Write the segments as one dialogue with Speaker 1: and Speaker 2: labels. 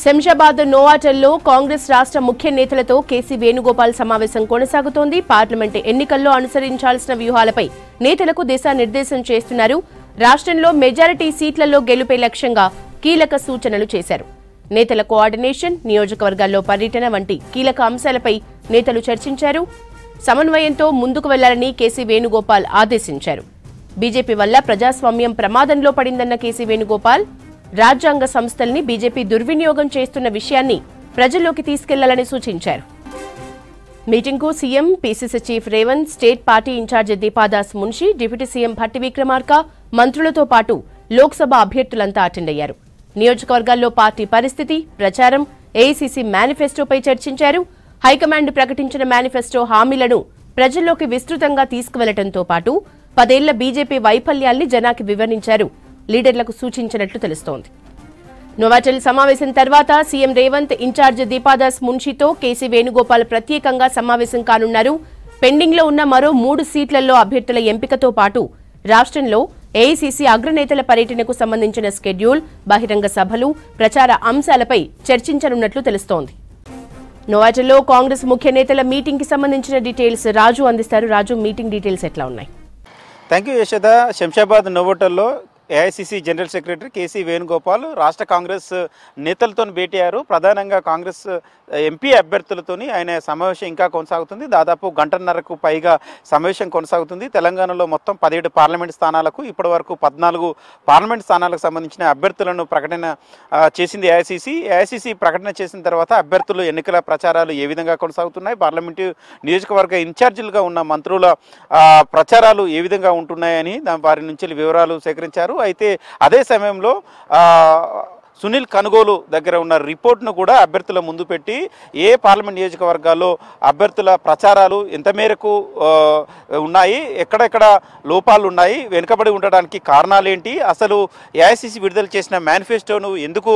Speaker 1: శంషాబాద్ నోవాటల్లో కాంగ్రెస్ రాష్ట్ర ముఖ్య నేతలతో కేసీ వేణుగోపాల్ సమావేశం కొనసాగుతోంది. పార్లమెంట్ ఎన్నికల్లో అనుసరించాల్సిన వ్యూహాలపై నేతలకు దిశానిర్దేశం చేస్తున్నారు. రాష్ట్రంలో మెజారిటీ సీట్లలో గెలుపే లక్ష్యంగా కీలక సూచనలు చేశారు. నేతల కోఆర్డినేషన్, నియోజకవర్గాల్లో పర్యటన వంటి కీలక అంశాలపై నేతలు చర్చించారు. సమన్వయంతో ముందుకు వెళ్లాలని కేసీ వేణుగోపాల్ ఆదేశించారు. బీజేపీ వల్ల ప్రజాస్వామ్యం ప్రమాదంలో పడిందన్న కేసీ వేణుగోపాల్ రాజ్యాంగ సంస్థల్ని బీజేపీ దుర్వినియోగం చేస్తున్న విషయాన్ని ప్రజల్లోకి తీసుకెళ్లాలని సూచించారు. మీటింగ్కు CM, PCC chief Revanth, state party incharge Deepa Das Munshi, deputy CM Bhatti Vikramarka, మంత్రులతో పాటు లోక్సభ అభ్యర్థులంతా అటెండ్ అయ్యారు. నియోజకవర్గాల్లో పార్టీ పరిస్థితి, ప్రచారం, ఏఐసీసీ మేనిఫెస్టోపై చర్చించారు. హైకమాండ్ ప్రకటించిన మేనిఫెస్టో హామీలను ప్రజల్లోకి విస్తృతంగా తీసుకువెళ్లడంతో పాటు 10 ఏళ్ల బీజేపీ వైఫల్యాల్ని జనాకి వివరించారు. లీడర్లకు సూచించినట్లు తెలుస్తోంది. నోవాటెల్ సమావేశం తర్వాత CM Revanth, incharge Deepa Das మున్షితో KC Venugopal ప్రత్యేకంగా సమావేశం కానున్నారు. పెండింగ్లో ఉన్న మరో 3 సీట్లలో అభ్యర్థుల ఎంపికతో పాటు రాష్ట్రంలో ఏఐసీసీ అగ్రనేతల పర్యటనకు సంబంధించిన స్కెడ్యూల్, బహిరంగ సభలు, ప్రచార అంశాలపై చర్చించనున్నట్లు తెలుస్తోంది. నోవాటెల్లో కాంగ్రెస్ ముఖ్య నేతల మీటింగ్ కి సంబంధించిన డీటెయిల్స్ రాజు అందిస్తారు. రాజు, మీటింగ్ డీటెయిల్స్ ఎట్లా ఉన్నాయి?
Speaker 2: Thank you Yashoda. శంషాబాద్ నోవాటెల్లో AICC general secretary KC Venugopal రాష్ట్ర కాంగ్రెస్ నేతలతో భేటీ అయ్యారు. ప్రధానంగా కాంగ్రెస్ ఎంపీ అభ్యర్థులతోని ఆయన సమావేశం ఇంకా కొనసాగుతుంది. దాదాపు గంటన్నరకు పైగా సమావేశం కొనసాగుతుంది. తెలంగాణలో మొత్తం 17 పార్లమెంట్ స్థానాలకు ఇప్పటి వరకు 14 పార్లమెంట్ స్థానాలకు సంబంధించిన అభ్యర్థులను ప్రకటన చేసింది ఏఐసీసీ. ఏఐసీసీ ప్రకటన చేసిన తర్వాత అభ్యర్థులు ఎన్నికల ప్రచారాలు ఏ విధంగా కొనసాగుతున్నాయి, పార్లమెంటు నియోజకవర్గ ఇన్ఛార్జీలుగా ఉన్న మంత్రుల ప్రచారాలు ఏ విధంగా ఉంటున్నాయని వారి నుంచి వివరాలు సేకరించారు. అయితే అదే సమయంలో సునీల్ కనుగోలు దగ్గర ఉన్న రిపోర్ట్ను కూడా అభ్యర్థుల ముందు పెట్టి ఏ పార్లమెంట్ నియోజకవర్గాల్లో అభ్యర్థుల ప్రచారాలు ఎంత మేరకు ఉన్నాయి, ఎక్కడెక్కడ లోపాలు ఉన్నాయి, వెనుకబడి ఉండడానికి కారణాలేంటి, అసలు ఏఐసీసీ విడుదల చేసిన మేనిఫెస్టోను ఎందుకు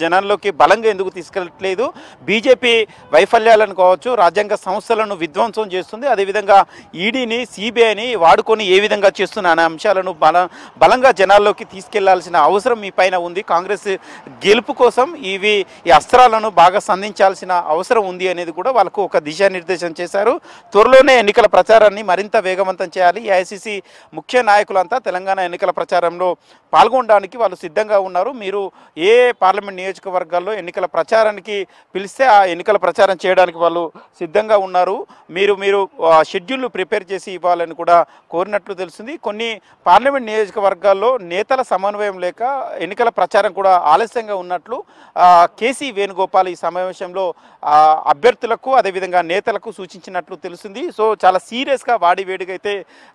Speaker 2: జనాల్లోకి బలంగా ఎందుకు తీసుకెళ్ళట్లేదు, బీజేపీ వైఫల్యాలను కావచ్చు, రాజ్యాంగ సంస్థలను విధ్వంసం చేస్తుంది, అదేవిధంగా ఈడీని, సిబిఐని వాడుకొని ఏ విధంగా చేస్తున్న అనే అంశాలను బలంగా జనాల్లోకి తీసుకెళ్లాల్సిన అవసరం మీ పైన ఉంది. కాంగ్రెస్ గెలుపు కోసం ఈ అస్త్రాలను బాగా సంధించాల్సిన అవసరం ఉంది అనేది కూడా వాళ్ళకు ఒక దిశానిర్దేశం చేశారు. త్వరలోనే ఎన్నికల ప్రచారాన్ని మరింత వేగవంతం చేయాలి. ఏఐసీసీ ముఖ్య నాయకులంతా తెలంగాణ ఎన్నికల ప్రచారంలో పాల్గొనడానికి వాళ్ళు సిద్ధంగా ఉన్నారు. మీరు ఏ పార్లమెంట్ నియోజకవర్గాల్లో ఎన్నికల ప్రచారానికి పిలిస్తే ఆ ఎన్నికల ప్రచారం చేయడానికి వాళ్ళు సిద్ధంగా ఉన్నారు. మీరు షెడ్యూల్ ప్రిపేర్ చేసి ఇవ్వాలని కూడా కోరినట్లు తెలుస్తుంది. కొన్ని పార్లమెంట్ నియోజకవర్గాల్లో నేతల సమన్వయం లేక ఎన్నికల ప్రచారం కూడా ఆలస్యంగా ఉన్నట్లు కేసీ వేణుగోపాల్ ఈ సమావేశంలో అభ్యర్థులకు అదేవిధంగా నేతలకు సూచించినట్లు తెలుస్తుంది. సో చాలా సీరియస్గా వేడిగా అయితే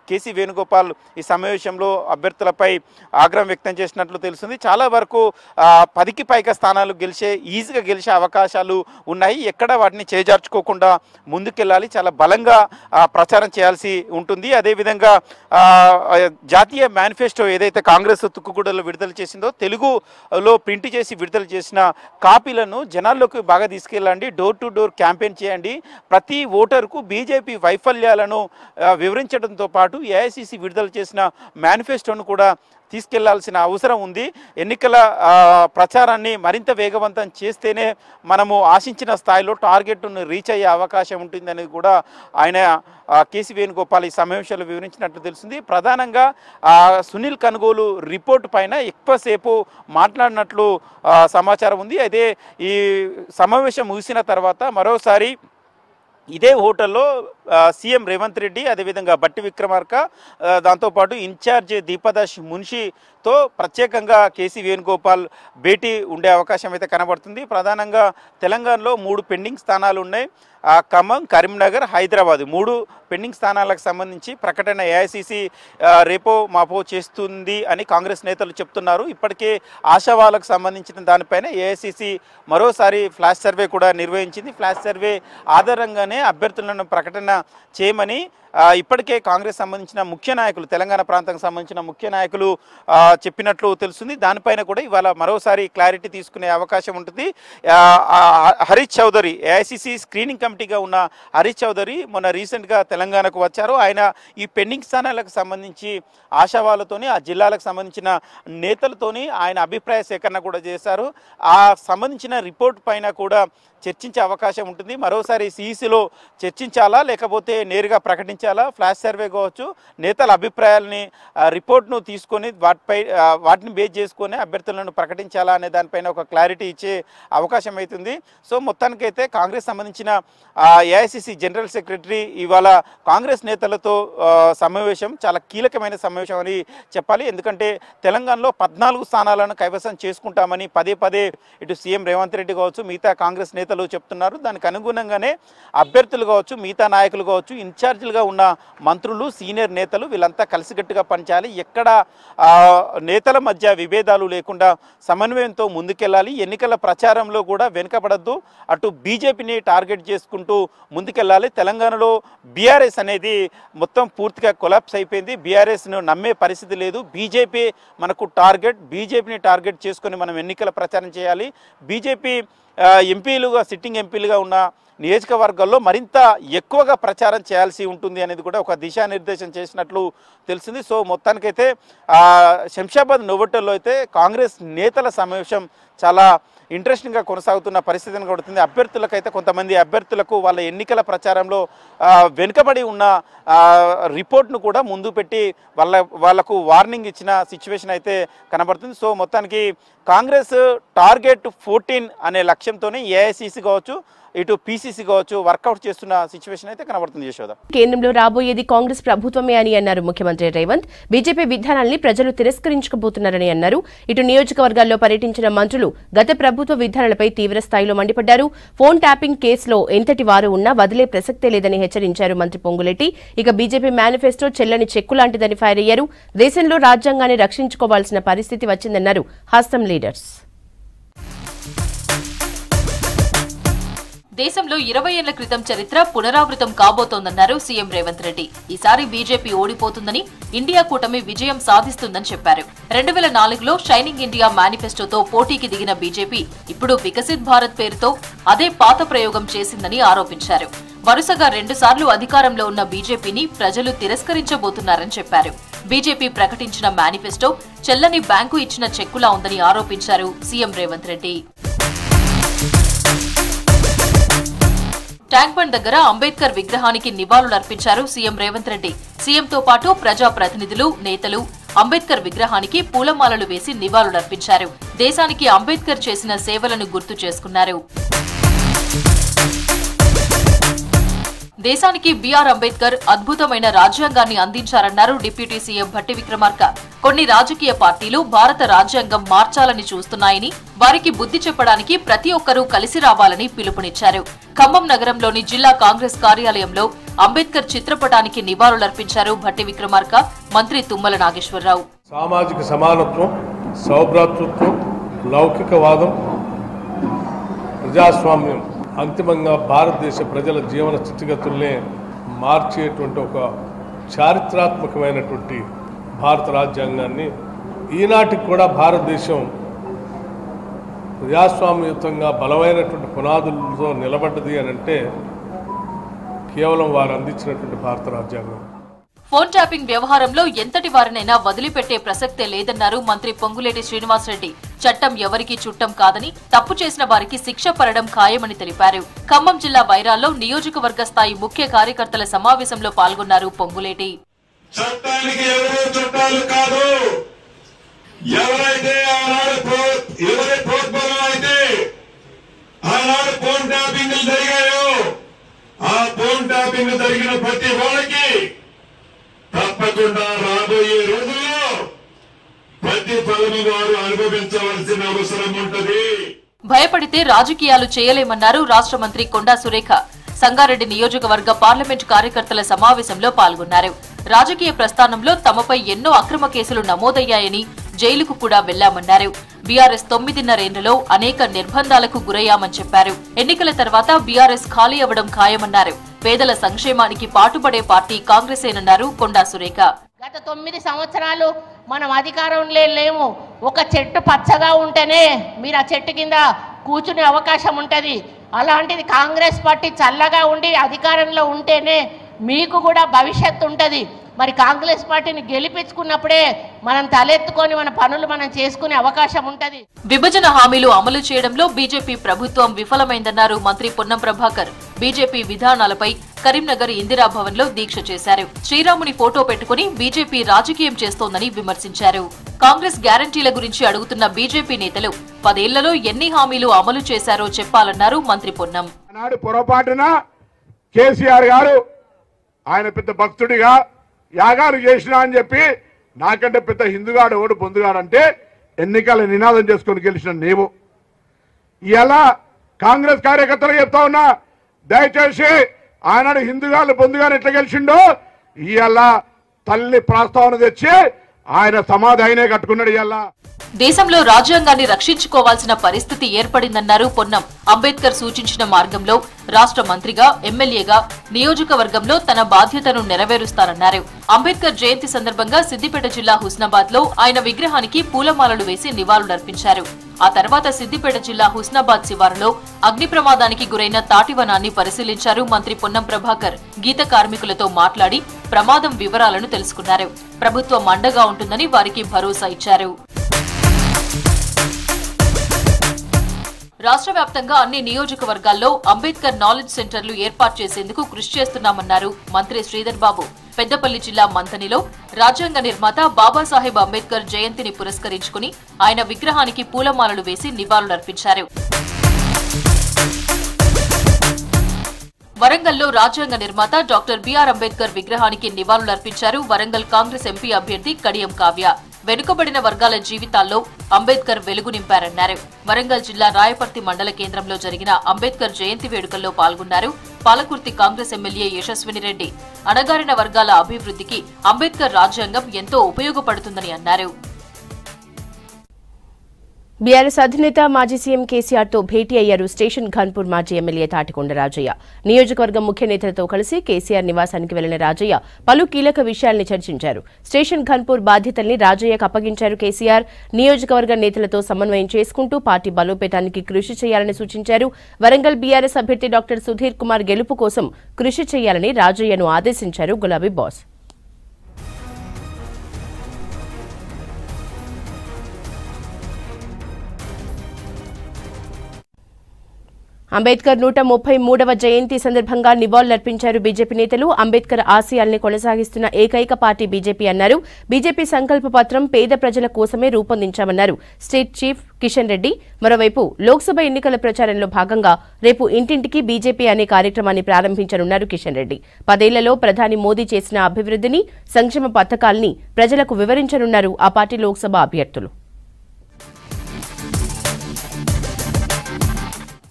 Speaker 2: కేసీ వేణుగోపాల్ ఈ సమావేశంలో అభ్యర్థులపై ఆగ్రహం వ్యక్తం చేసినట్లు తెలుస్తుంది. చాలా వరకు 10కి పైగా స్థానాలు ఈజీగా గెలిచే అవకాశాలు ఉన్నాయి. ఎక్కడ వాటిని చేజార్చుకోకుండా ముందుకెళ్ళాలి, చాలా బలంగా ప్రచారం చేయాల్సి ఉంటుంది. అదేవిధంగా జాతీయ మేనిఫెస్టో ఏదైతే కాంగ్రెస్ తుక్కుగూడలో విడుదల చేసిందో తెలుగులో ప్రింట్ చేసి విడుదల చేసిన కాపీలను జనాల్లోకి బాగా తీసుకెళ్ళండి, డోర్ టు డోర్ క్యాంపెయిన్ చేయండి, ప్రతి ఓటరుకు బీజేపీ వైఫల్యాలను వివరించడంతో పాటు ఏఐసీసీ విడుదల చేసిన మేనిఫెస్టోను కూడా తీసుకెళ్లాల్సిన అవసరం ఉంది. ఎన్నికల ప్రచారాన్ని మరింత వేగవంతం చేస్తేనే మనము ఆశించిన స్థాయిలో టార్గెట్ను రీచ్ అయ్యే అవకాశం ఉంటుందనేది కూడా ఆయన కేసీ వేణుగోపాల్ ఈ సమావేశంలో వివరించినట్లు తెలుస్తుంది. ప్రధానంగా సునీల్ కనుగోలు రిపోర్టు పైన ఎక్కువసేపు మాట్లాడినట్లు సమాచారం ఉంది. అయితే ఈ సమావేశం ముగిసిన తర్వాత మరోసారి ఇదే హోటల్లో సీఎం రేవంత్ రెడ్డి, అదేవిధంగా భట్టి విక్రమార్క, దాంతోపాటు ఇన్ఛార్జ్ దీపాదాస్ మున్షితో ప్రత్యేకంగా కేసీ వేణుగోపాల్ భేటీ ఉండే అవకాశం అయితే కనబడుతుంది. ప్రధానంగా తెలంగాణలో 3 పెండింగ్ స్థానాలు ఉన్నాయి. ఖమ్మం, కరీంనగర్, హైదరాబాద్ 3 పెండింగ్ స్థానాలకు సంబంధించి ప్రకటన ఏఐసీసీ రేపో మాపో చేస్తుంది అని కాంగ్రెస్ నేతలు చెప్తున్నారు. ఇప్పటికే ఆశావాలకు సంబంధించిన దానిపైన ఏఐసీసీ మరోసారి ఫ్లాష్ సర్వే కూడా నిర్వహించింది. ఫ్లాష్ సర్వే ఆధారంగానే అభ్యర్థులను ప్రకటన చేయమని ఇప్పటికే కాంగ్రెస్ సంబంధించిన ముఖ్య నాయకులు, తెలంగాణ ప్రాంతానికి సంబంధించిన ముఖ్య నాయకులు చెప్పినట్లు తెలుస్తుంది. దానిపైన కూడా ఇవాళ మరోసారి క్లారిటీ తీసుకునే అవకాశం ఉంటుంది. హరీష్ చౌదరి, ఏఐసిసి స్క్రీనింగ్ కమిటీగా ఉన్న హరీష్ చౌదరి మొన్న రీసెంట్గా తెలంగాణకు వచ్చారు. ఆయన ఈ పెండింగ్ స్థానాలకు సంబంధించి ఆశావాళ్ళతోని, ఆ జిల్లాలకు సంబంధించిన నేతలతోని ఆయన అభిప్రాయ సేకరణ కూడా చేశారు. ఆ సంబంధించిన రిపోర్ట్ పైన కూడా చర్చించే అవకాశం ఉంటుంది. మరోసారి సిఈసిలో చర్చించాలా లేకపోతే నేరుగా ప్రకటించాలా, ఫ్లాష్ సర్వే కావచ్చు, నేతల అభిప్రాయాలని రిపోర్ట్ను తీసుకొని వాటిని బేస్ చేసుకొని అభ్యర్థులను ప్రకటించాలా అనే దానిపైన ఒక క్లారిటీ ఇచ్చే అవకాశం అవుతుంది. సో మొత్తానికైతే కాంగ్రెస్ సంబంధించిన ఏఐసిసి జనరల్ సెక్రటరీ ఇవాళ కాంగ్రెస్ నేతలతో సమావేశం చాలా కీలకమైన సమావేశం అని చెప్పాలి. ఎందుకంటే తెలంగాణలో 14 స్థానాలను కైవసం చేసుకుంటామని పదే పదే ఇటు సీఎం రేవంత్ రెడ్డి కావచ్చు, మిగతా కాంగ్రెస్ నేతలు చెప్తున్నారు. దానికి అనుగుణంగానే అభ్యర్థులు కావచ్చు, మిగతా నాయకులు కావచ్చు, ఇన్ఛార్జీలుగా ఉన్న మంత్రులు, సీనియర్ నేతలు వీళ్ళంతా కలిసికట్టుగా పనిచేయాలి. ఎక్కడ నేతల మధ్య విభేదాలు లేకుండా సమన్వయంతో ముందుకెళ్ళాలి. ఎన్నికల ప్రచారంలో కూడా వెనుకబడద్దు. అటు బీజేపీని టార్గెట్ చేసుకుంటూ ముందుకెళ్ళాలి. తెలంగాణలో బీఆర్ఎస్ అనేది మొత్తం పూర్తిగా కొలాప్స్ అయిపోయింది. బీఆర్ఎస్ను నమ్మే పరిస్థితి లేదు. బీజేపీ మనకు టార్గెట్. బీజేపీని టార్గెట్ చేసుకొని మనం ఎన్నికల ప్రచారం చేయాలి. బీజేపీ ఎంపీలుగా, సిట్టింగ్ ఎంపీలుగా ఉన్న నియోజకవర్గాల్లో మరింత ఎక్కువగా ప్రచారం చేయాల్సి ఉంటుంది అనేది కూడా ఒక దిశానిర్దేశం చేసినట్లు తెలిసింది. సో మొత్తానికైతే శంషాబాద్ నోవోటల్లో అయితే కాంగ్రెస్ నేతల సమావేశం చాలా ఇంట్రెస్టింగ్గా కొనసాగుతున్న పరిస్థితిని కొడుతుంది. అభ్యర్థులకైతే కొంతమంది అభ్యర్థులకు వాళ్ళ ఎన్నికల ప్రచారంలో వెనుకబడి ఉన్న రిపోర్ట్ను కూడా ముందు పెట్టి వాళ్లకు వార్నింగ్ ఇచ్చిన సిచ్యువేషన్ అయితే కనబడుతుంది. సో మొత్తానికి కాంగ్రెస్ టార్గెట్ 14 అనే లక్ష్యంతోనే ఏఐసిసి కావచ్చు, ఇటు పీసీసీ కావచ్చు వర్కౌట్ చేస్తున్న సిచ్యువేషన్ అయితే కనబడుతుంది. యశోద,
Speaker 1: కేంద్రంలో రాబోయేది కాంగ్రెస్ ప్రభుత్వమే అని అన్నారు ముఖ్యమంత్రి రేవంత్. బీజేపీ విధానాల్ని ప్రజలు తిరస్కరించకపోతున్నారని అన్నారు. ఇటు నియోజకవర్గాల్లో పర్యటించిన మంత్రులు గత ప్రభుత్వ విధానాలపై తీవ్ర స్థాయిలో మండిపడ్డారు. ఫోన్ ట్యాపింగ్ కేసులో ఎంతటి వారు ఉన్నా వదిలే ప్రసక్తే లేదని హెచ్చరించారు మంత్రి పొంగులేటి. ఇక బీజేపీ మేనిఫెస్టో చెల్లని చెక్కు లాంటిదని ఫైర్ అయ్యారు. దేశంలో రాజ్యాంగాన్ని రక్షించుకోవాల్సిన పరిస్థితి వచ్చిందన్నారు హస్తం లీడర్స్.
Speaker 3: దేశంలో 20 ఏళ్ల క్రితం చరిత్ర పునరావృతం కాబోతోందన్నారు సీఎం రేవంత్ రెడ్డి. ఈసారి బీజేపీ ఓడిపోతుందని, ఇండియా కూటమి విజయం సాధిస్తుందని చెప్పారు. 2004లో షైనింగ్ ఇండియా మేనిఫెస్టోతో పోటీకి దిగిన బీజేపీ ఇప్పుడు వికసిత్ భారత్ పేరుతో అదే పాత ప్రయోగం చేసిందని ఆరోపించారు. వరుసగా 2 సార్లు అధికారంలో ఉన్న బీజేపీని ప్రజలు తిరస్కరించబోతున్నారని చెప్పారు. బీజేపీ ప్రకటించిన మేనిఫెస్టో చెల్లని బ్యాంకు ఇచ్చిన చెక్కులా ఉందని ఆరోపించారు CM Revanth Reddy. Tank bund దగ్గర అంబేద్కర్ విగ్రహానికి నివాళులర్పించారు సీఎం రేవంత్ రెడ్డి. సీఎంతో పాటు ప్రజా ప్రతినిధులు, నేతలు అంబేద్కర్ విగ్రహానికి పూలమాలలు వేసి నివాళులర్పించారు. దేశానికి అంబేద్కర్ చేసిన సేవలను గుర్తు చేసుకున్నారు. దేశానికి బీఆర్ అంబేద్కర్ అద్భుతమైన రాజ్యాంగాన్ని అందించారన్నారు డిప్యూటీ సీఎం భట్టి విక్రమార్క. కొన్ని రాజకీయ పార్టీలు భారత రాజ్యాంగం మార్చాలని చూస్తున్నాయని, వారికి బుద్ధి చెప్పడానికి ప్రతి ఒక్కరూ కలిసి రావాలని పిలుపునిచ్చారు. ఖమ్మం నగరంలోని జిల్లా కాంగ్రెస్ కార్యాలయంలో అంబేద్కర్ చిత్రపటానికి నివాళులర్పించారు భట్టి విక్రమార్క, మంత్రి తుమ్మల నాగేశ్వరరావు.
Speaker 4: సామాజిక సమానత్వం, సౌభ్రాతృత్వం, లౌకికవాదం, ప్రజాస్వామ్యం అంతిమంగా భారతదేశ ప్రజల జీవన స్థితిగతుల్నే మార్చేటువంటి ఒక చారిత్రాత్మకమైనటువంటి భారత రాజ్యాంగాన్ని ఈనాటికి కూడా భారతదేశం ప్రజాస్వామ్యయుతంగా బలమైనటువంటి పునాదులతో నిలబడ్డది అని అంటే కేవలం వారు అందించినటువంటి భారత రాజ్యాంగం.
Speaker 3: ఫోన్ ట్యాపింగ్ వ్యవహారంలో ఎంతటి వారినైనా వదిలిపెట్టే ప్రసక్తే లేదన్నారు మంత్రి పొంగులేటి శ్రీనివాసరెడ్డి. చట్టం ఎవరికీ చుట్టం కాదని, తప్పు చేసిన వారికి శిక్ష పడడం ఖాయమని తెలిపారు. ఖమ్మం జిల్లా వైరాల్లో నియోజకవర్గ స్థాయి ముఖ్య కార్యకర్తల సమావేశంలో పాల్గొన్నారు పొంగులేటి.
Speaker 5: చట్టానికి ఎవరు చుట్టాలు కాదు. ఎవరైతే ఎవరి ప్రోద్బలం అయితే ఆనాడు ఫోన్ ట్యాపింగ్లు జరిగాయో, ఆ ఫోన్ ట్యాపింగ్ జరిగిన ప్రతి వాళ్ళకి తప్పకుండా రాబోయే రోజుల్లో ప్రతిఫలము వారు అనుభవించవలసిన అవసరం ఉంటది.
Speaker 3: భయపడితే రాజకీయాలు చేయలేమన్నారు రాష్ట్ర మంత్రి కొండా సురేఖ. సంగారెడ్డి నియోజకవర్గ పార్లమెంట్ కార్యకర్తల సమావేశంలో పాల్గొన్నారు. రాజకీయ ప్రస్థానంలో తమపై ఎన్నో అక్రమ కేసులు నమోదయ్యాయని, జైలుకు కూడా వెళ్లామన్నారు. బీఆర్ఎస్ 9.5 ఏళ్లలో అనేక నిర్బంధాలకు గురయ్యామని చెప్పారు. ఎన్నికల తర్వాత బీఆర్ఎస్ ఖాళీ అవ్వడం ఖాయమన్నారు. పేదల సంక్షేమానికి పాటుపడే పార్టీ కాంగ్రెసేనన్నారు కొండా సురేఖ.
Speaker 6: గత 9 సంవత్సరాలు మనం అధికారంలో లేము. ఒక చెట్టు పచ్చగా ఉంటేనే మీరు ఆ చెట్టు కింద కూర్చునే అవకాశం ఉంటుంది. అలాంటిది కాంగ్రెస్ పార్టీ చల్లగా ఉండి అధికారంలో ఉంటేనే మీకు కూడా భవిష్యత్తు ఉంటుంది. మరి కాంగ్రెస్ పార్టీని గెలిపించుకున్నప్పుడే మనం తలెత్తుకొని మన పనులు మనం చేసుకునే అవకాశం ఉంటది.
Speaker 3: విభజన హామీలు అమలు చేయడంలో బీజేపీ ప్రభుత్వం విఫలమైందన్నారు మంత్రి పొన్నం ప్రభాకర్. బీజేపీ విధానాలపై కరీంనగర్ ఇందిరాభవన్ లో దీక్ష చేశారు. శ్రీరాముని ఫోటో పెట్టుకుని బీజేపీ రాజకీయం చేస్తోందని విమర్శించారు. కాంగ్రెస్ గ్యారంటీల గురించి అడుగుతున్న బీజేపీ నేతలు 10 ఏళ్లలో ఎన్ని హామీలు అమలు చేశారో చెప్పాలన్నారు మంత్రి పొన్నం.
Speaker 7: పొరపాటున కేసీఆర్ గారు ఆయన పెద్ద భక్తుడిగా యాగాలు చేసినా అని చెప్పి నాకంటే పెద్ద హిందుగాడు ఓడు బొందుగాడంటే ఎన్నికల నినాదం చేసుకుని గెలిచిన నీవు ఇలా కాంగ్రెస్ కార్యకర్తలు చెప్తా ఉన్నా, దయచేసి ఆనాడు హిందుగాళ్ళు బొందుగాను ఎట్లా గెలిచిండో ఇవాళ తల్లి ప్రస్తావన తెచ్చి ఆయన సమాధి ఆయనే కట్టుకున్నాడు. ఇవాళ
Speaker 3: దేశంలో రాజ్యాంగాన్ని రక్షించుకోవాల్సిన పరిస్థితి ఏర్పడిందన్నారు పొన్నం. అంబేద్కర్ సూచించిన మార్గంలో రాష్ట్ర మంత్రిగా, ఎమ్మెల్యేగా నియోజకవర్గంలో తన బాధ్యతను నెరవేరుస్తానన్నారు. అంబేద్కర్ జయంతి సందర్భంగా సిద్దిపేట జిల్లా హుస్నాబాద్ లో ఆయన విగ్రహానికి పూలమాలలు వేసి నివాళులర్పించారు. ఆ తర్వాత సిద్దిపేట జిల్లా హుస్నాబాద్ శివారులో అగ్ని ప్రమాదానికి గురైన తాటివనాన్ని పరిశీలించారు మంత్రి పొన్నం ప్రభాకర్. గీత కార్మికులతో మాట్లాడి ప్రమాదం వివరాలను తెలుసుకున్నారు. ప్రభుత్వం అండగా ఉంటుందని వారికి భరోసా ఇచ్చారు. రాష్ట్ర వ్యాప్తంగా అన్ని నియోజకవర్గాల్లో అంబేద్కర్ నాలెడ్జ్ సెంటర్లు ఏర్పాటు చేసేందుకు కృషి చేస్తున్నామన్నారు మంత్రి శ్రీధర్ బాబు. పెద్దపల్లి జిల్లా మంథనిలో రాజ్యాంగ నిర్మాత బాబాసాహెబ్ అంబేద్కర్ జయంతిని పురస్కరించుకుని ఆయన విగ్రహానికి పూలమాలలు వేసి నివాళులర్పించారు. వరంగల్లో రాజ్యాంగ నిర్మాత డాక్టర్ బిఆర్ అంబేద్కర్ విగ్రహానికి నివాళులర్పించారు వరంగల్ కాంగ్రెస్ ఎంపీ అభ్యర్థి కడియం కావ్య. వెనుకబడిన వర్గాల జీవితాల్లో అంబేద్కర్ వెలుగు నింపారన్నారు. వరంగల్ జిల్లా రాయపర్తి మండల కేంద్రంలో జరిగిన అంబేద్కర్ జయంతి వేడుకల్లో పాల్గొన్నారు. పాలకుర్తి కాంగ్రెస్ ఎమ్మెల్యే యశస్వినిరెడ్డి. అణగారిన వర్గాల అభివృద్ధికి అంబేద్కర్ రాజ్యాంగం ఎంతో ఉపయోగపడుతుందని అన్నారు.
Speaker 1: బీఆర్ఎస్ అధినేత మాజీ సీఎం కేసీఆర్ తో భేటీ అయ్యారు స్టేషన్ ఘన్పూర్ మాజీ ఎమ్మెల్యే తాటికొండ రాజయ్య. నియోజకవర్గం ముఖ్య నేతలతో కలిసి కేసీఆర్ నివాసానికి వెళ్లిన రాజయ్య పలు కీలక విషయాల్ని చర్చించారు. స్టేషన్ ఘన్పూర్ బాధ్యతల్ని రాజయ్యకు అప్పగించారు కేసీఆర్. నియోజకవర్గ నేతలతో సమన్వయం చేసుకుంటూ పార్టీ బలోపేతానికి కృషి చేయాలని సూచించారు. వరంగల్ బీఆర్ఎస్ అభ్యర్థి డాక్టర్ సుధీర్ కుమార్ గెలుపు కోసం కృషి చేయాలని రాజయ్యను ఆదేశించారు గులాబీ బాస్. అంబేద్కర్ 133వ జయంతి సందర్భంగా నివాళులర్పించారు బీజేపీ నేతలు. అంబేద్కర్ ఆశయాల్ని కొనసాగిస్తున్న ఏకైక పార్టీ బీజేపీ అన్నారు. బీజేపీ సంకల్ప పత్రం పేద ప్రజల కోసమే రూపొందించామన్నారు స్టేట్ చీఫ్ కిషన్ రెడ్డి. మరోవైపు లోక్సభ ఎన్నికల ప్రచారంలో భాగంగా రేపు ఇంటింటికి బీజేపీ అనే కార్యక్రమాన్ని ప్రారంభించనున్నారు కిషన్ రెడ్డి. 10 ఏళ్లలో ప్రధాని మోదీ చేసిన అభివృద్ధిని, సంక్షేమ పథకాల్ని ప్రజలకు వివరించనున్నారు ఆ పార్టీ లోక్సభ అభ్యర్థులు.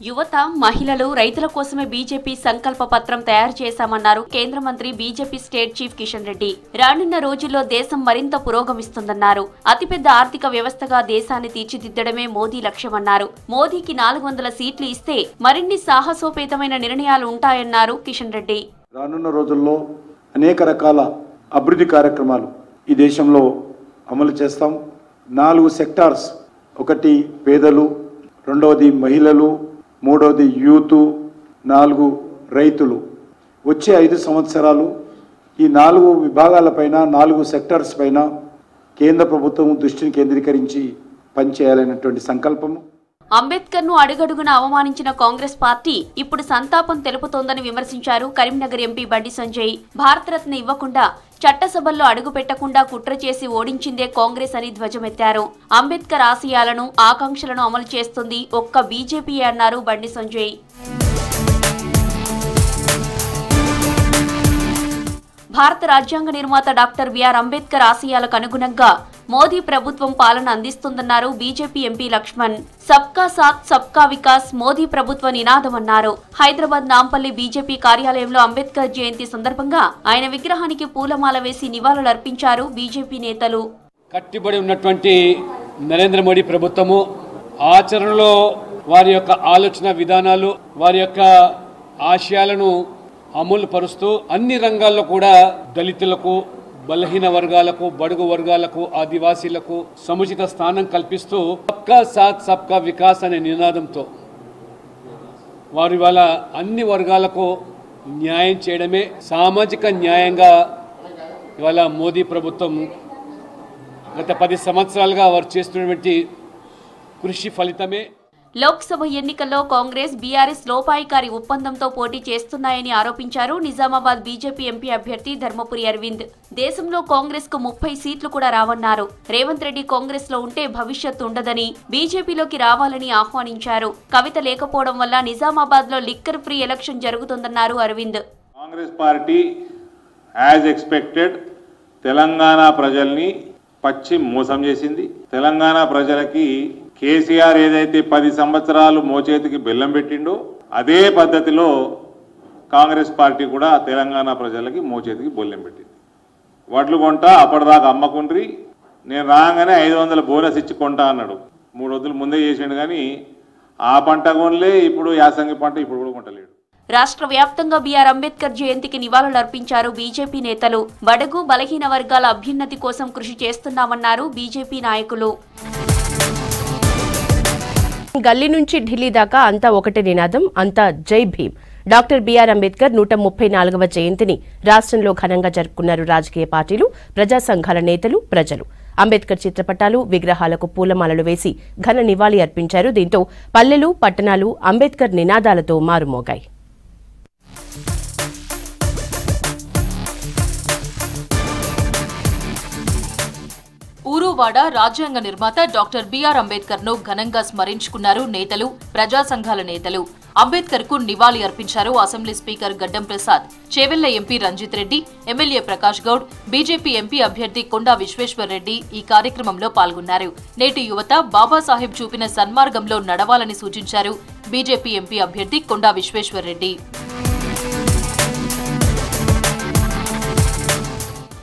Speaker 8: యువత, మహిళలు, రైతుల కోసమే బీజేపీ సంకల్ప పత్రం తయారు చేశామన్నారు కేంద్ర మంత్రి BJP state chief Kishan Reddy. రానున్న రోజుల్లో దేశం మరింత పురోగమిస్తుందన్నారు. అతిపెద్ద ఆర్థిక వ్యవస్థగా దేశాన్ని తీర్చిదిద్దడమే మోదీ లక్ష్యమన్నారు. మోదీకి 400 సీట్లు ఇస్తే మరిన్ని సాహసోపేతమైన నిర్ణయాలు ఉంటాయన్నారు కిషన్ రెడ్డి.
Speaker 9: రానున్న రోజుల్లో అనేక రకాల అభివృద్ధి కార్యక్రమాలు ఈ దేశంలో అమలు చేస్తాం. 4 సెక్టార్స్, ఒకటి పేదలు, రెండవది మహిళలు, మూడవది యూత్, 4 రైతులు. వచ్చే 5 సంవత్సరాలు ఈ 4 విభాగాలపైన, 4 సెక్టార్స్ పైన కేంద్ర ప్రభుత్వం దృష్టిని కేంద్రీకరించి పనిచేయాలనేటువంటి సంకల్పము.
Speaker 8: అంబేద్కర్ ను అడుగడుగున అవమానించిన కాంగ్రెస్ పార్టీ ఇప్పుడు సంతాపం తెలుపుతోందని విమర్శించారు కరీంనగర్ ఎంపీ బండి సంజయ్. భారతరత్న ఇవ్వకుండా, చట్టసభల్లో అడుగు పెట్టకుండా కుట్ర చేసి ఓడించిందే కాంగ్రెస్ అని ధ్వజమెత్తారు. అంబేద్కర్ ఆశయాలను, ఆకాంక్షలను అమలు చేస్తుంది ఒక్క బీజేపీ అన్నారు బండి సంజయ్. భారత రాజ్యాంగ నిర్మాత డాక్టర్ బిఆర్ అంబేద్కర్ ఆశయాలకు అనుగుణంగా మోదీ ప్రభుత్వం పాలన అందిస్తుందన్నారు బీజేపీ ఎంపీ లక్ష్మణ్. సబ్కా సాత్ సబ్కా వికాస్ మోదీ ప్రభుత్వ నినాదమన్నారు. హైదరాబాద్ నాంపల్లి బీజేపీ కార్యాలయంలో అంబేద్కర్ జయంతి సందర్భంగా ఆయన విగ్రహానికి పూలమాల వేసి నివాళులర్పించారు బీజేపీ నేతలు.
Speaker 10: కట్టుబడి ఉన్నటువంటి నరేంద్ర మోడీ ప్రభుత్వము ఆచరణలో వారి యొక్క ఆలోచన విధానాలు, వారి యొక్క ఆశయాలను అమలు పరుస్తూ అన్ని రంగాల్లో కూడా దళితులకు, బలహీన వర్గాలకు, బడుగు వర్గాలకు, ఆదివాసీలకు సముచిత స్థానం కల్పిస్తూ సబ్కా సాత్ సబ్కా వికాస్ అనే నినాదంతో వారి వల్ల అన్ని వర్గాలకు న్యాయం చేయడమే సామాజిక న్యాయంగా ఇవాళ మోదీ ప్రభుత్వం గత 10 సంవత్సరాలుగా వారు చేస్తున్నటువంటి కృషి ఫలితమే.
Speaker 8: లోక్సభ ఎన్నికల్లో కాంగ్రెస్, బీఆర్ఎస్ లోపాయికారి ఒప్పందంతో పోటీ చేస్తున్నాయని ఆరోపించారు నిజామాబాద్ బీజేపీ ఎంపీ అభ్యర్థి ధర్మపురి అరవింద్. దేశంలో కాంగ్రెస్ కు 30 సీట్లు కూడా రావన్నారు. రేవంత్ రెడ్డి కాంగ్రెస్ లో ఉంటే భవిష్యత్తు ఉండదని బీజేపీలోకి రావాలని ఆహ్వానించారు. కవిత లేకపోవడం వల్ల నిజామాబాద్ లో లిక్కర్ ఫ్రీ ఎలక్షన్ జరుగుతుందన్నారు Aravind.
Speaker 11: Congress party as expected Telangana ప్రజల్ని పచ్చి మోసం చేసింది. తెలంగాణ ప్రజలకి కేసీఆర్ ఏదైతే 10 సంవత్సరాలు మోచేతికి బెల్లం పెట్టిండో అదే పద్ధతిలో కాంగ్రెస్ పార్టీ కూడా తెలంగాణ ప్రజలకి మోచేతికి బెల్లం పెట్టింది. వడ్లు కొంటా, అప్పటిదాకా అమ్మకుండ్రి, నేను రాగానే 500 బోనస్ ఇచ్చి కొంటా అన్నాడు. 3 రోజులు ముందే చేసిండు, కానీ ఆ పంట కొనలే, ఇప్పుడు యాసంగి పంట ఇప్పుడు కూడా కొంటలేడు.
Speaker 8: రాష్ట్ర వ్యాప్తంగా బీఆర్ అంబేద్కర్ జయంతికి నివాళులర్పించారు బీజేపీ నేతలు. బడుగు బలహీన వర్గాల అభ్యున్నతి కోసం కృషి చేస్తున్నామన్నారు బీజేపీ నాయకులు.
Speaker 1: గల్లీ నుంచి ఢిల్లీ దాకా అంతా ఒకటే నినాదం, అంతా జై భీమ్. డాక్టర్ బీఆర్ అంబేద్కర్ 134వ జయంతిని రాష్ట్రంలో ఘనంగా జరుపుకున్నారు రాజకీయ పార్టీలు, ప్రజా సంఘాల నేతలు, ప్రజలు. అంబేద్కర్ చిత్రపటాలు, విగ్రహాలకు పూలమాలలు వేసి ఘన నివాళి అర్పించారు. దీంతో పల్లెలు, పట్టణాలు అంబేద్కర్ నినాదాలతో మారుమోగాయి.
Speaker 3: ఊరువాడ రాజ్యాంగ నిర్మాత డాక్టర్ బీఆర్ అంబేద్కర్ ను ఘనంగా స్మరించుకున్నారు నేతలు, ప్రజా సంఘాల నేతలు. అంబేద్కర్ కు నివాళి అర్పించారు assembly speaker Gaddam Prasad, Chevella MP Ranjith Reddy, MLA Prakash Goud, BJP MP అభ్యర్థి కొండా విశ్వేశ్వర్ రెడ్డి ఈ కార్యక్రమంలో పాల్గొన్నారు. నేటి యువత బాబాసాహెబ్ చూపిన సన్మార్గంలో నడవాలని సూచించారు బీజేపీ ఎంపీ అభ్యర్థి కొండా విశ్వేశ్వర్ రెడ్డి.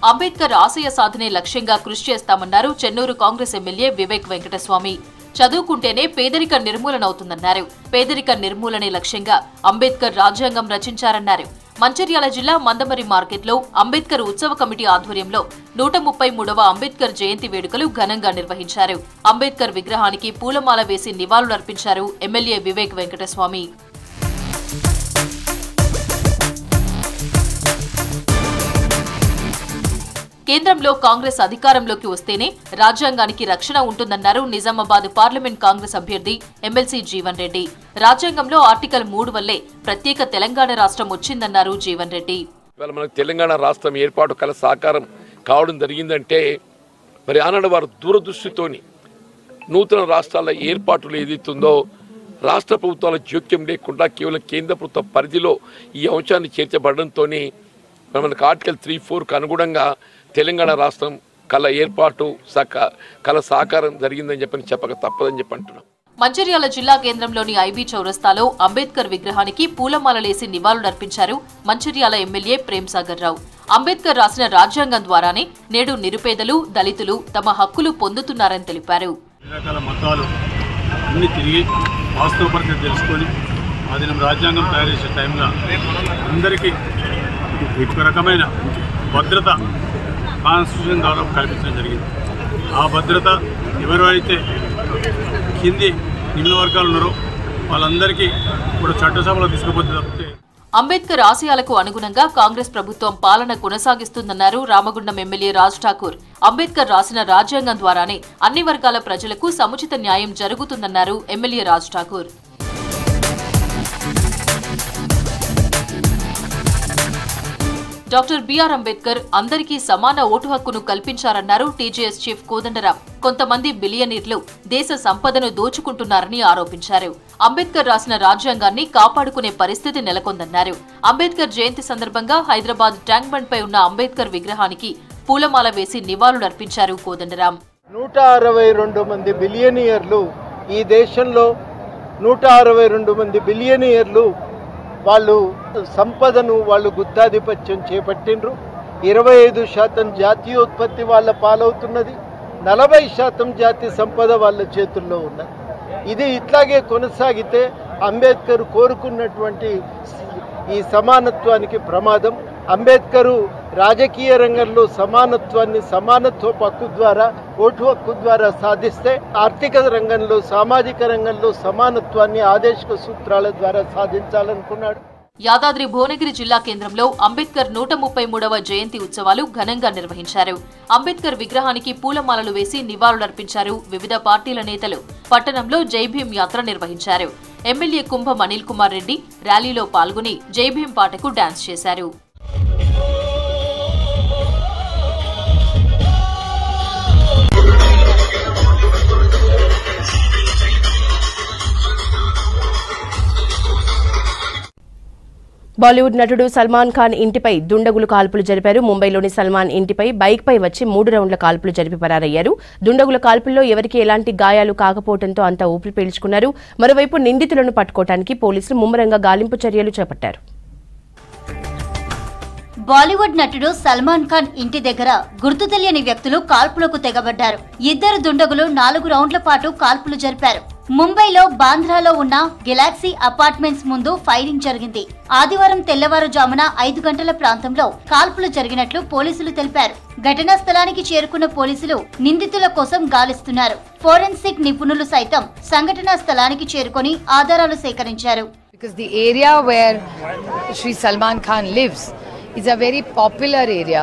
Speaker 3: అంబేద్కర్ ఆశయ సాధనే లక్ష్యంగా కృషి చేస్తామన్నారు చెన్నూరు కాంగ్రెస్ ఎమ్మెల్యే వివేక్ వెంకటస్వామి. చదువుకుంటేనే పేదరిక నిర్మూలనవుతుందన్నారు. పేదరిక నిర్మూలనే లక్ష్యంగా అంబేద్కర్ రాజ్యాంగం రచించారన్నారు. మంచిర్యాల జిల్లా మందమరి మార్కెట్లో అంబేద్కర్ ఉత్సవ కమిటీ ఆధ్వర్యంలో 133వ అంబేద్కర్ జయంతి వేడుకలు ఘనంగా నిర్వహించారు. అంబేద్కర్ విగ్రహానికి పూలమాల వేసి నివాళులర్పించారు ఎమ్మెల్యే వివేక్ వెంకటస్వామి. కేంద్రంలో కాంగ్రెస్ అధికారంలోకి వస్తేనే రాజ్యాంగానికి రక్షణ ఉంటుందన్నారు నిజామాబాద్ పార్లమెంట్ కాంగ్రెస్ అభ్యర్థి ఎమ్మెల్సీ జీవన్ రెడ్డి. రాజ్యాంగంలో ఆర్టికల్ 3 వల్లే ప్రత్యేక తెలంగాణ రాష్ట్రం వచ్చిందన్నారు జీవన్ రెడ్డి.
Speaker 12: మనకు తెలంగాణ రాష్ట్రం ఏర్పాటు కల సాకారం కావడం జరిగిందంటే మరి ఆనాడు వారు దూరదృష్టితోని నూతన రాష్ట్రాల ఏర్పాటులు ఏదైతుందో రాష్ట్ర ప్రభుత్వాల జోక్యం లేకుండా కేవలం కేంద్ర ప్రభుత్వ పరిధిలో ఈ అంశాన్ని చేర్చబడడంతో మనకు ఆర్టికల్ 3(4)కు అనుగుణంగా తెలంగాణ రాష్ట్రం కళ ఏర్పాటు కళ సాకారం జరిగిందని చెప్పక తప్పదని చెప్పి అంటున్నాం.
Speaker 3: మంచిర్యాల జిల్లా కేంద్రంలోని ఐబీ చౌరస్తాలో అంబేద్కర్ విగ్రహానికి పూలమాలలేసి నివాళులర్పించారు మంచిర్యాల ఎమ్మెల్యే ప్రేమ్సాగర్ రావు. అంబేద్కర్ రాసిన రాజ్యాంగం ద్వారానే నేడు నిరుపేదలు, దళితులు తమ హక్కులు పొందుతున్నారని తెలిపారు.
Speaker 13: రాజ్యాంగం తయారు చేసే టైంలో అందరికీ ఒక రకమైన భద్రత కాన్స్టిట్యూషన్ ద్వారా కల్పించడం జరిగింది. ఆ భద్రత ఎవరైతే కింది నిమ్న వర్గాలు ఉన్నారో వాళ్ళందరికీ ఇప్పుడు చట్టసభలో తీసుకుపోతే తప్పితే.
Speaker 3: అంబేద్కర్ ఆశయాలకు అనుగుణంగా కాంగ్రెస్ ప్రభుత్వం పాలన కొనసాగిస్తుందన్నారు రామగుండం ఎమ్మెల్యే రాజ్ ఠాకూర్. అంబేద్కర్ రాసిన రాజ్యాంగం ద్వారానే అన్ని వర్గాల ప్రజలకు సముచిత న్యాయం జరుగుతుందన్నారు MLA Raj Thakur. Doctor BR Ambedkar అందరికీ సమాన ఓటు హక్కును కల్పించారన్నారు టీజేఎస్ చీఫ్ కోదండరాం. కొంతమంది బిలియనీర్లు దేశ సంపదను దోచుకుంటున్నారని ఆరోపించారు. అంబేద్కర్ రాసిన రాజ్యాంగాన్ని కాపాడుకునే పరిస్థితి నెలకొందన్నారు. అంబేద్కర్ జయంతి సందర్భంగా హైదరాబాద్ ట్యాంక్ బండ్ పై ఉన్న అంబేద్కర్ విగ్రహానికి పూలమాల వేసి నివాళులర్పించారు కోదండరాం.
Speaker 14: 162 మంది బిలియనీర్లు ఈ దేశంలో 162 మంది బిలియనీర్లు వాళ్ళు సంపదను వాళ్ళు గుత్తాధిపత్యం చేపట్టిండ్రు. 25% జాతీయోత్పత్తి వాళ్ళ పాలవుతున్నది, 40% జాతి సంపద వాళ్ళ చేతుల్లో ఉన్నది. ఇది ఇట్లాగే కొనసాగితే అంబేద్కర్ కోరుకున్నటువంటి ఈ సమానత్వానికి ప్రమాదం. అంబేద్కరు రాజకీయ రంగంలో సమానత్వాన్ని సమానత్వపు హక్కు ద్వారా, ఓటు హక్కు ద్వారా సాధిస్తే, ఆర్థిక రంగంలో, సామాజిక రంగంలో సమానత్వాన్ని ఆదేశిక సూత్రాల ద్వారా సాధించాలనుకున్నాడు.
Speaker 3: యాదాద్రి భువనగిరి జిల్లా కేంద్రంలో అంబేద్కర్ 133వ జయంతి ఉత్సవాలు ఘనంగా నిర్వహించారు. అంబేద్కర్ విగ్రహానికి పూలమాలలు వేసి నివాళులర్పించారు వివిధ పార్టీల నేతలు. పట్టణంలో జై భీం యాత్ర నిర్వహించారు. ఎమ్మెల్యే కుంభం అనిల్ కుమార్ రెడ్డి ర్యాలీలో పాల్గొని జై భీం పాటకు డాన్స్ చేశారు.
Speaker 1: బాలీవుడ్ నటుడు సల్మాన్ ఖాన్ ఇంటిపై దుండగులు కాల్పులు జరిపారు. ముంబైలోని సల్మాన్ ఇంటిపై బైక్పై వచ్చి 3 రౌండ్ల కాల్పులు జరిపి పరారయ్యారు. దుండగుల కాల్పుల్లో ఎవరికీ ఎలాంటి గాయాలు కాకపోవడంతో అంతా ఊపిరి పీల్చుకున్నారు. మరోవైపు నిందితులను పట్టుకోవడానికి పోలీసులు ముమ్మరంగా గాలింపు చర్యలు చేపట్టారు.
Speaker 15: బాలీవుడ్ నటుడు సల్మాన్ ఖాన్ ఇంటి దగ్గర గుర్తు తెలియని వ్యక్తులు కాల్పులకు తెగబడ్డారు. 2 దుండగులు 4 రౌండ్ల పాటు కాల్పులు జరిపారు. ముంబైలో బాంద్రాలో ఉన్న గెలాక్సీ అపార్ట్మెంట్స్ ముందు ఫైరింగ్ జరిగింది. ఆదివారం తెల్లవారుజామున 5 గంటల ప్రాంతంలో కాల్పులు జరిగినట్లు పోలీసులు తెలిపారు. ఘటనా స్థలానికి చేరుకున్న పోలీసులు నిందితుల కోసం గాలిస్తున్నారు. ఫోరెన్సిక్ నిపుణులు సైతం సంఘటనా స్థలానికి చేరుకొని ఆధారాలు సేకరించారు.
Speaker 16: It's a very popular area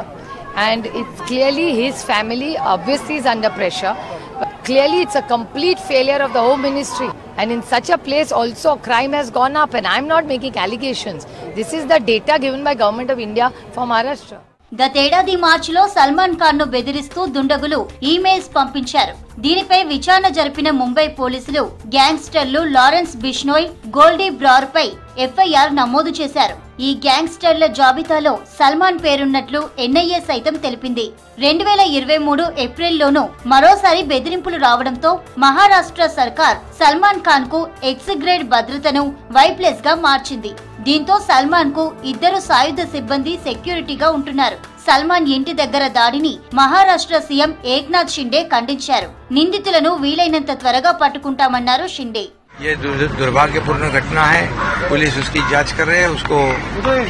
Speaker 16: and it's clearly his family obviously is under pressure. But clearly it's a complete failure of the Home Ministry, and in such a place also crime has gone up, and I'm not making allegations. This is the data given by Government of India for Maharashtra.
Speaker 15: గతేడాది మార్చిలో సల్మాన్ ఖాన్ ను బెదిరిస్తూ దుండగులు emails పంపించారు. దీనిపై విచారణ జరిపిన ముంబై పోలీసులు గ్యాంగ్స్టర్లు లారెన్స్ బిష్నోయ్, గోల్డీ బ్రార్ పై ఎఫ్ఐఆర్ నమోదు చేశారు. ఈ గ్యాంగ్స్టర్ల జాబితాలో సల్మాన్ పేరున్నట్లు ఎన్ఐఏ సైతం తెలిపింది. 2023 ఏప్రిల్లోనూ మరోసారి బెదిరింపులు రావడంతో మహారాష్ట్ర సర్కార్ సల్మాన్ ఖాన్ కు ఎక్స్ గ్రేడ్ భద్రతను Y+ గా మార్చింది. దీంతో సల్మాన్ కు 2 సాయుధ సిబ్బంది సెక్యూరిటీగా ఉంటున్నారు. సల్మాన్ ఇంటి దగ్గర దాడిని మహారాష్ట్ర సీఎం ఏక్నాథ్ షిండే ఖండించారు. నిందితులను వీలైనంత త్వరగా పట్టుకుంటామన్నారు షిండే.
Speaker 17: ये दुर्भाग्यपूर्ण घटना है. पुलिस उसकी जांच कर रहे हैं. उसको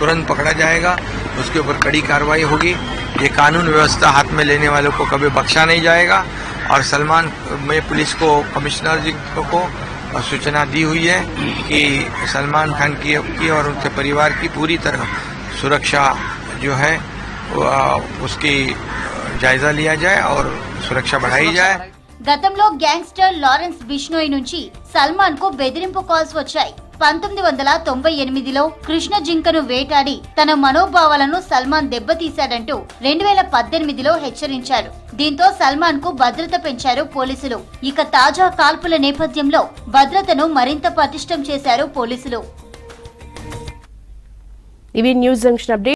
Speaker 17: तुरंत पकड़ा जाएगा. उसके ऊपर कड़ी कार्रवाई होगी. ये कानून व्यवस्था हाथ में लेने वालों को कभी बख्शा नहीं जाएगा. और सलमान में पुलिस को, कमिश्नर जी को सूचना दी हुई है कि सलमान खान की और उनके परिवार की पूरी तरह सुरक्षा जो है उसकी जायजा लिया जाए और सुरक्षा बढ़ाई जाए.
Speaker 15: గతంలో గ్యాంగ్స్టర్ లారెన్స్ బిష్నోయ్ నుంచి సల్మాన్ కు బెదిరింపు కాల్స్ వచ్చాయి. 1998లో కృష్ణ జింకను వేటాడి తన మనోభావాలను సల్మాన్ దెబ్బతీశాడంటూ 2018లో హెచ్చరించాడు. దీంతో సల్మాన్ కు భద్రత పెంచారు పోలీసులు. ఇక తాజా కాల్పుల నేపథ్యంలో భద్రతను మరింత పటిష్టం చేశారు పోలీసులు.
Speaker 1: ఇవి న్యూస్ జంక్షన్ అప్డేట్.